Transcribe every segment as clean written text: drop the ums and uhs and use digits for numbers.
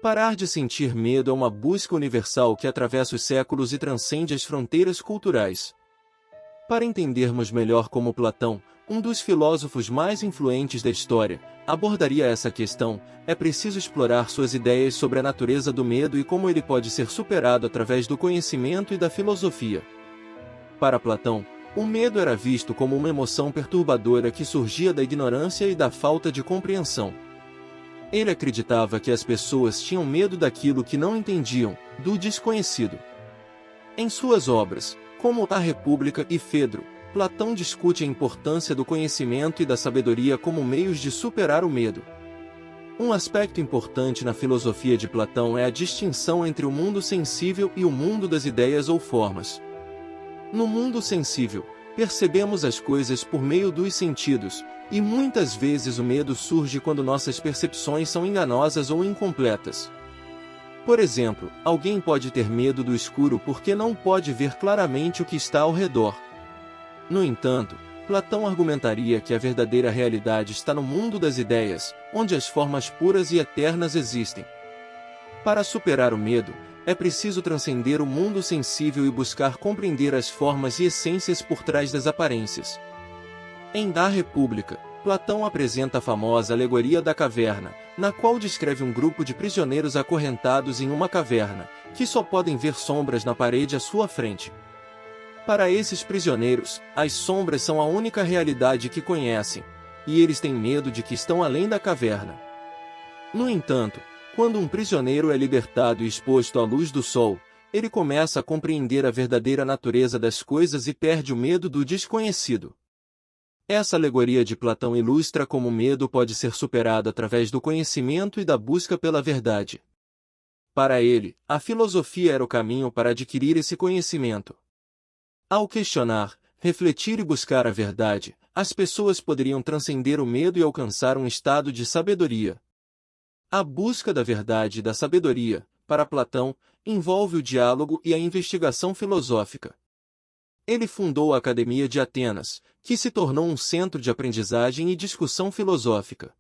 Parar de sentir medo é uma busca universal que atravessa os séculos e transcende as fronteiras culturais. Para entendermos melhor como Platão, um dos filósofos mais influentes da história, abordaria essa questão, é preciso explorar suas ideias sobre a natureza do medo e como ele pode ser superado através do conhecimento e da filosofia. Para Platão, o medo era visto como uma emoção perturbadora que surgia da ignorância e da falta de compreensão. Ele acreditava que as pessoas tinham medo daquilo que não entendiam, do desconhecido. Em suas obras, como A República e Fedro, Platão discute a importância do conhecimento e da sabedoria como meios de superar o medo. Um aspecto importante na filosofia de Platão é a distinção entre o mundo sensível e o mundo das ideias ou formas. No mundo sensível, percebemos as coisas por meio dos sentidos, e muitas vezes o medo surge quando nossas percepções são enganosas ou incompletas. Por exemplo, alguém pode ter medo do escuro porque não pode ver claramente o que está ao redor. No entanto, Platão argumentaria que a verdadeira realidade está no mundo das ideias, onde as formas puras e eternas existem. Para superar o medo, é preciso transcender o mundo sensível e buscar compreender as formas e essências por trás das aparências. Em Da República, Platão apresenta a famosa alegoria da caverna, na qual descreve um grupo de prisioneiros acorrentados em uma caverna, que só podem ver sombras na parede à sua frente. Para esses prisioneiros, as sombras são a única realidade que conhecem, e eles têm medo de que estão além da caverna. No entanto, quando um prisioneiro é libertado e exposto à luz do sol, ele começa a compreender a verdadeira natureza das coisas e perde o medo do desconhecido. Essa alegoria de Platão ilustra como o medo pode ser superado através do conhecimento e da busca pela verdade. Para ele, a filosofia era o caminho para adquirir esse conhecimento. Ao questionar, refletir e buscar a verdade, as pessoas poderiam transcender o medo e alcançar um estado de sabedoria. A busca da verdade e da sabedoria, para Platão, envolve o diálogo e a investigação filosófica. Ele fundou a Academia de Atenas, que se tornou um centro de aprendizagem e discussão filosófica.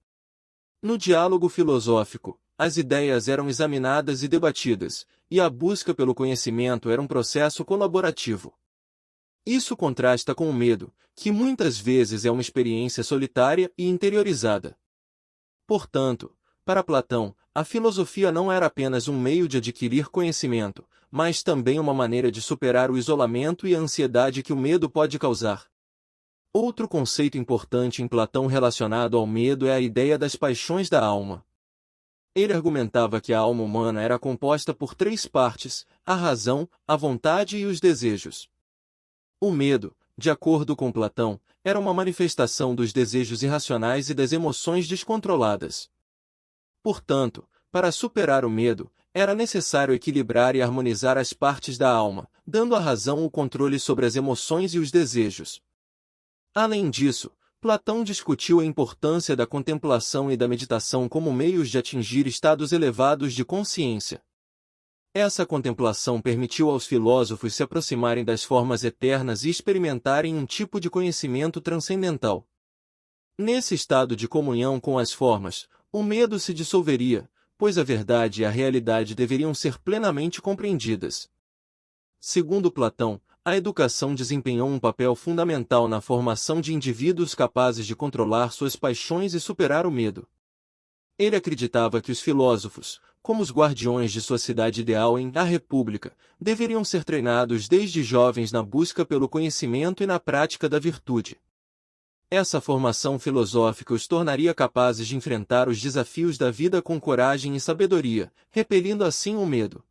No diálogo filosófico, as ideias eram examinadas e debatidas, e a busca pelo conhecimento era um processo colaborativo. Isso contrasta com o medo, que muitas vezes é uma experiência solitária e interiorizada. Portanto, para Platão, a filosofia não era apenas um meio de adquirir conhecimento, mas também uma maneira de superar o isolamento e a ansiedade que o medo pode causar. Outro conceito importante em Platão relacionado ao medo é a ideia das paixões da alma. Ele argumentava que a alma humana era composta por três partes: a razão, a vontade e os desejos. O medo, de acordo com Platão, era uma manifestação dos desejos irracionais e das emoções descontroladas. Portanto, para superar o medo, era necessário equilibrar e harmonizar as partes da alma, dando à razão o controle sobre as emoções e os desejos. Além disso, Platão discutiu a importância da contemplação e da meditação como meios de atingir estados elevados de consciência. Essa contemplação permitiu aos filósofos se aproximarem das formas eternas e experimentarem um tipo de conhecimento transcendental. Nesse estado de comunhão com as formas, o medo se dissolveria, pois a verdade e a realidade deveriam ser plenamente compreendidas. Segundo Platão, a educação desempenhou um papel fundamental na formação de indivíduos capazes de controlar suas paixões e superar o medo. Ele acreditava que os filósofos, como os guardiões de sua cidade ideal em A República, deveriam ser treinados desde jovens na busca pelo conhecimento e na prática da virtude. Essa formação filosófica os tornaria capazes de enfrentar os desafios da vida com coragem e sabedoria, repelindo assim o medo.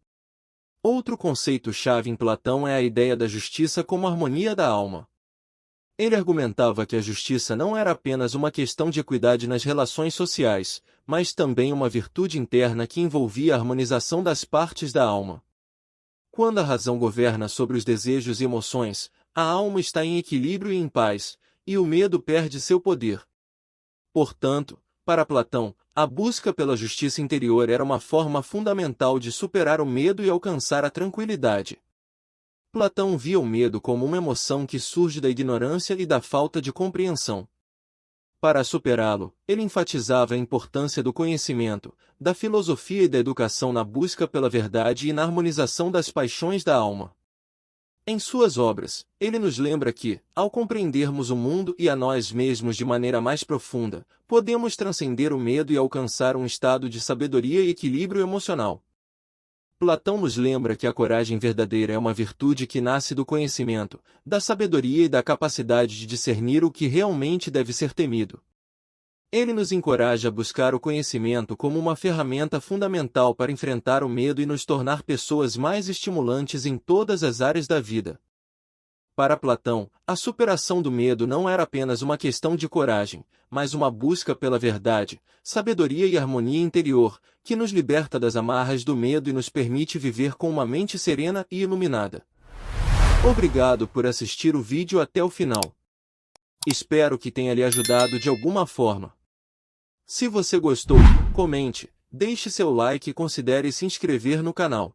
Outro conceito-chave em Platão é a ideia da justiça como harmonia da alma. Ele argumentava que a justiça não era apenas uma questão de equidade nas relações sociais, mas também uma virtude interna que envolvia a harmonização das partes da alma. Quando a razão governa sobre os desejos e emoções, a alma está em equilíbrio e em paz, e o medo perde seu poder. Portanto, para Platão, a busca pela justiça interior era uma forma fundamental de superar o medo e alcançar a tranquilidade. Platão via o medo como uma emoção que surge da ignorância e da falta de compreensão. Para superá-lo, ele enfatizava a importância do conhecimento, da filosofia e da educação na busca pela verdade e na harmonização das paixões da alma. Em suas obras, ele nos lembra que, ao compreendermos o mundo e a nós mesmos de maneira mais profunda, podemos transcender o medo e alcançar um estado de sabedoria e equilíbrio emocional. Platão nos lembra que a coragem verdadeira é uma virtude que nasce do conhecimento, da sabedoria e da capacidade de discernir o que realmente deve ser temido. Ele nos encoraja a buscar o conhecimento como uma ferramenta fundamental para enfrentar o medo e nos tornar pessoas mais estimulantes em todas as áreas da vida. Para Platão, a superação do medo não era apenas uma questão de coragem, mas uma busca pela verdade, sabedoria e harmonia interior, que nos liberta das amarras do medo e nos permite viver com uma mente serena e iluminada. Obrigado por assistir o vídeo até o final. Espero que tenha lhe ajudado de alguma forma. Se você gostou, comente, deixe seu like e considere se inscrever no canal.